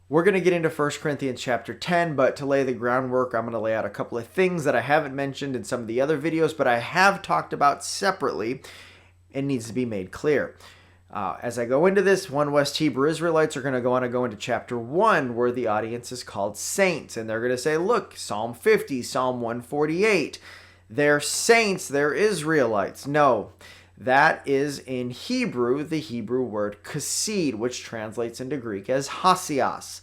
We're going to get into 1 Corinthians chapter 10, but to lay the groundwork, I'm going to lay out a couple of things that I haven't mentioned in some of the other videos, but I have talked about separately and needs to be made clear. As I go into this, West Hebrew Israelites are going to go into chapter 1, where the audience is called saints, and they're going to say, look, Psalm 50, Psalm 148, they're saints, they're Israelites. No. That is in Hebrew, the Hebrew word kasid, which translates into Greek as hasios.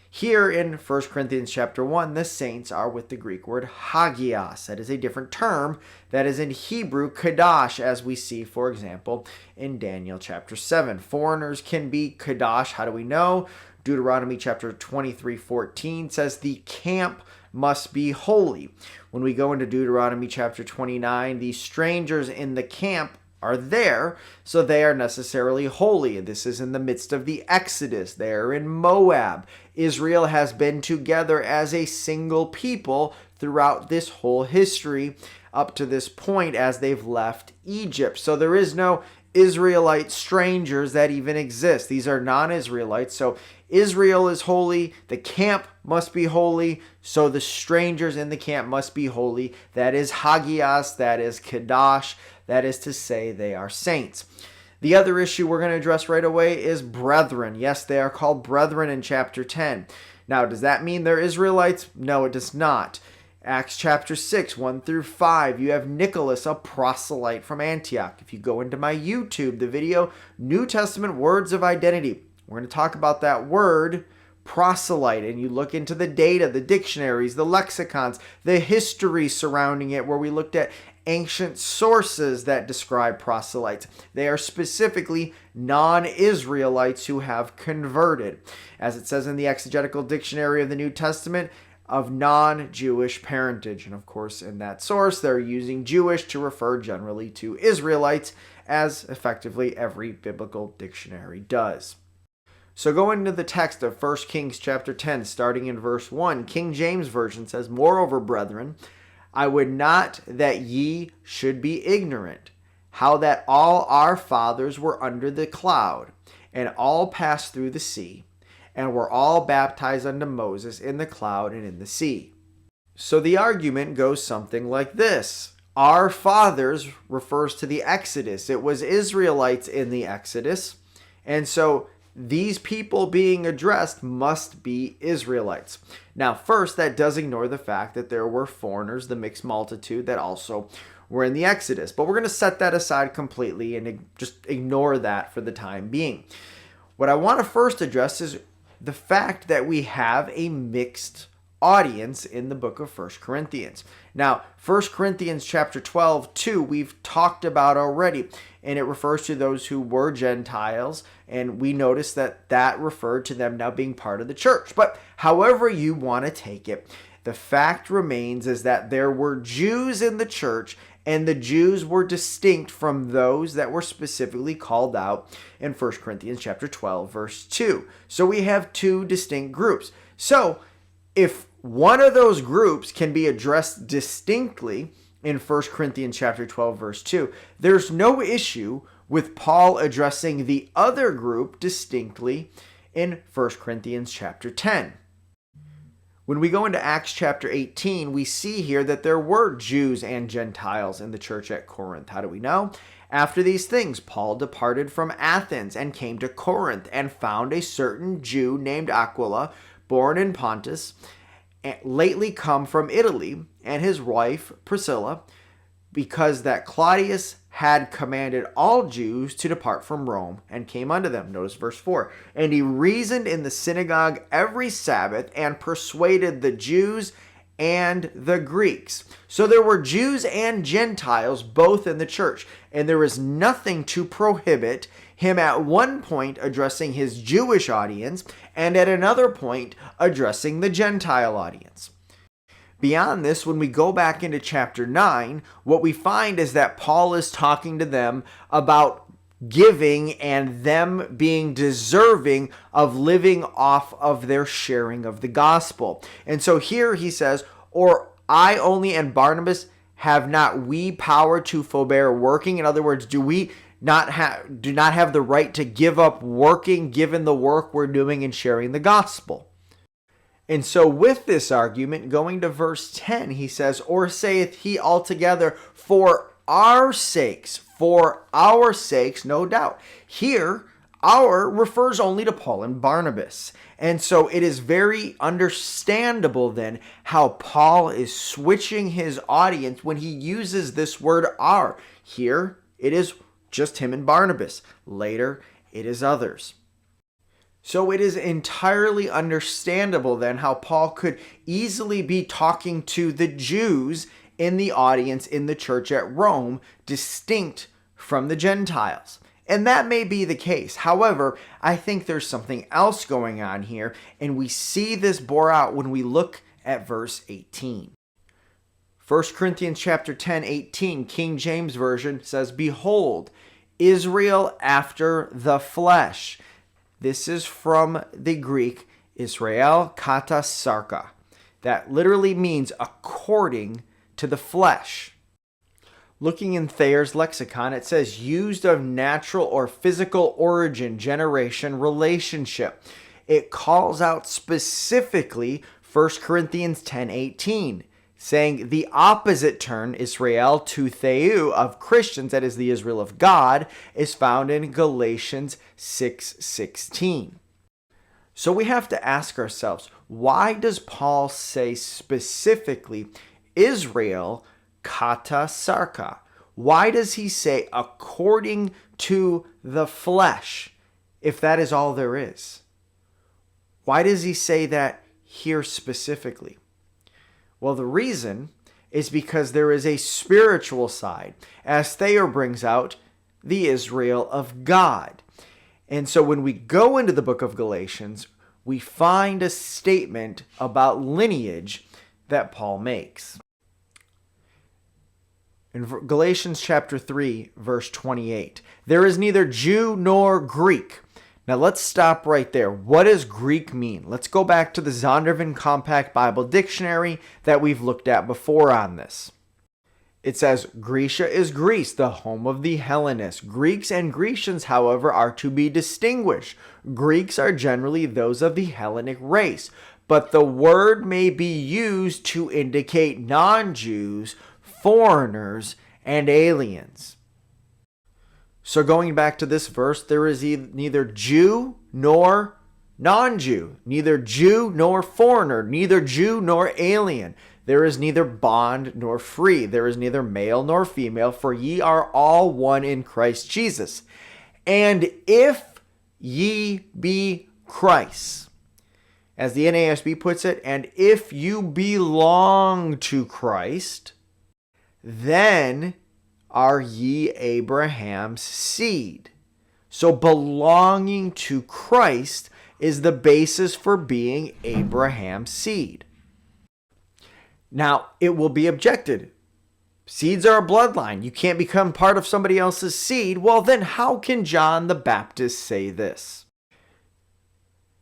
Here in 1 Corinthians chapter 1, the saints are with the Greek word hagios. That is a different term that is in Hebrew kadash, as we see, for example, in Daniel chapter 7. Foreigners can be kadash. How do we know? Deuteronomy chapter 23:14 says the camp must be holy. When we go into Deuteronomy chapter 29, the strangers in the camp are there, so they are necessarily holy. This is in the midst of the Exodus. They are in Moab. Israel has been together as a single people throughout this whole history up to this point as they've left Egypt. So there is no Israelite strangers that even exist. These are non-Israelites. So Israel is holy. The camp must be holy. So the strangers in the camp must be holy. That is hagios. That is kadash. That is to say they are saints. The other issue we're going to address right away is brethren. Yes, they are called brethren in chapter 10. Now, does that mean they're Israelites? No, it does not. Acts chapter 6, 1 through 5, you have Nicholas, a proselyte from Antioch. If you go into my YouTube, the video, New Testament Words of Identity, we're going to talk about that word, proselyte, and you look into the data, the dictionaries, the lexicons, the history surrounding it, where we looked at ancient sources that describe proselytes. They are specifically non-Israelites who have converted. As it says in the Exegetical Dictionary of the New Testament, of non-Jewish parentage. And of course, in that source, they're using Jewish to refer generally to Israelites, as effectively every biblical dictionary does. So going into the text of 1 Kings chapter 10, starting in verse 1, King James Version says, "Moreover, brethren, I would not that ye should be ignorant, how that all our fathers were under the cloud, and all passed through the sea, and were all baptized unto Moses in the cloud and in the sea." So the argument goes something like this. Our fathers refers to the Exodus. It was Israelites in the Exodus, and so these people being addressed must be Israelites. Now, first, that does ignore the fact that there were foreigners, the mixed multitude, that also were in the Exodus. But we're going to set that aside completely and just ignore that for the time being. What I want to first address is the fact that we have a mixed audience in the book of 1 Corinthians. Now, 1 Corinthians chapter 12, 2, we've talked about already, and it refers to those who were Gentiles, and we notice that that referred to them now being part of the church. But however you want to take it, the fact remains is that there were Jews in the church, and the Jews were distinct from those that were specifically called out in 1 Corinthians chapter 12, verse 2. So we have two distinct groups. So if one of those groups can be addressed distinctly in 1 Corinthians chapter 12, verse 2, there's no issue with Paul addressing the other group distinctly in 1 Corinthians chapter 10. When we go into Acts chapter 18, we see here that there were Jews and Gentiles in the church at Corinth. How do we know? After these things, Paul departed from Athens and came to Corinth and found a certain Jew named Aquila, born in Pontus, lately come from Italy, and his wife Priscilla, because that Claudius had commanded all Jews to depart from Rome, and came unto them. Notice verse 4. And he reasoned in the synagogue every Sabbath, and persuaded the Jews and the Greeks. So there were Jews and Gentiles both in the church, and there is nothing to prohibit him at one point addressing his Jewish audience, and at another point addressing the Gentile audience. Beyond this, when we go back into chapter 9, what we find is that Paul is talking to them about giving and them being deserving of living off of their sharing of the gospel. And so here he says, "Or I only and Barnabas have not we power to forbear working?" In other words, do we not have the right to give up working given the work we're doing in sharing the gospel? And so with this argument, going to verse 10, he says, or saith he altogether, for our sakes, no doubt. Here, our refers only to Paul and Barnabas. And so it is very understandable then how Paul is switching his audience when he uses this word our. Here, it is just him and Barnabas. Later, it is others. So it is entirely understandable then how Paul could easily be talking to the Jews in the audience in the church at Rome, distinct from the Gentiles. And that may be the case. However, I think there's something else going on here, and we see this bore out when we look at verse 18. 1 Corinthians chapter 10, 18, King James Version says, behold, Israel after the flesh. This is from the Greek, Israel kata sarka. That literally means according to the flesh. Looking in Thayer's lexicon, it says used of natural or physical origin, generation, relationship. It calls out specifically 1 Corinthians 10:18, saying the opposite term, Israel to Theou, of Christians, that is the Israel of God, is found in Galatians 6:16. So we have to ask ourselves, why does Paul say specifically Israel kata sarka? Why does he say according to the flesh, if that is all there is? Why does he say that here specifically? Well, the reason is because there is a spiritual side, as Thayer brings out, the Israel of God. And so when we go into the book of Galatians, we find a statement about lineage that Paul makes. In Galatians chapter 3, verse 28, there is neither Jew nor Greek. Now let's stop right there. What does Greek mean? Let's go back to the Zondervan Compact Bible Dictionary that we've looked at before on this. It says, Grecia is Greece, the home of the Hellenists. Greeks and Grecians, however, are to be distinguished. Greeks are generally those of the Hellenic race, but the word may be used to indicate non-Jews, foreigners, and aliens. So going back to this verse, there is neither Jew nor non-Jew, neither Jew nor foreigner, neither Jew nor alien. There is neither bond nor free. There is neither male nor female, for ye are all one in Christ Jesus. And if ye be Christ, as the NASB puts it, and if you belong to Christ, then are ye Abraham's seed. So belonging to Christ is the basis for being Abraham's seed. Now, it will be objected. Seeds are a bloodline. You can't become part of somebody else's seed. Well, then how can John the Baptist say this?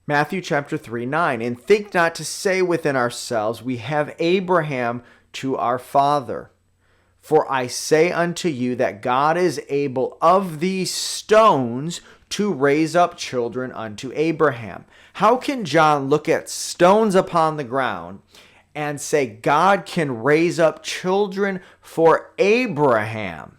Matthew chapter 3:9, and think not to say within ourselves, we have Abraham to our father. For I say unto you that God is able of these stones to raise up children unto Abraham. How can John look at stones upon the ground and say God can raise up children for Abraham?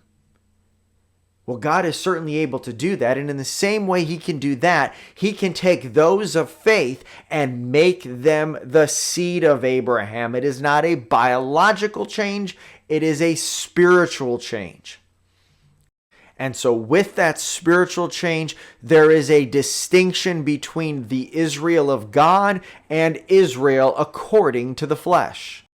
Well, God is certainly able to do that. And in the same way he can do that, he can take those of faith and make them the seed of Abraham. It is not a biological change. It is a spiritual change. And so with that spiritual change, there is a distinction between the Israel of God and Israel according to the flesh.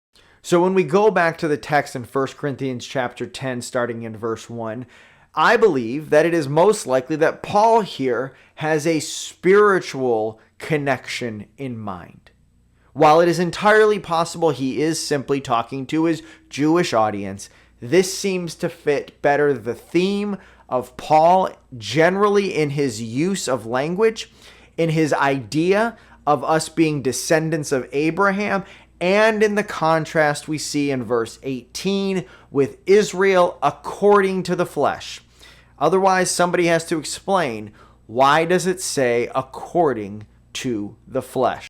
So when we go back to the text in 1 Corinthians chapter 10, starting in verse 1, I believe that it is most likely that Paul here has a spiritual connection in mind. While it is entirely possible he is simply talking to his Jewish audience, this seems to fit better the theme of Paul generally in his use of language, in his idea of us being descendants of Abraham, and in the contrast we see in verse 18 with Israel according to the flesh. Otherwise, somebody has to explain, why does it say according to the flesh?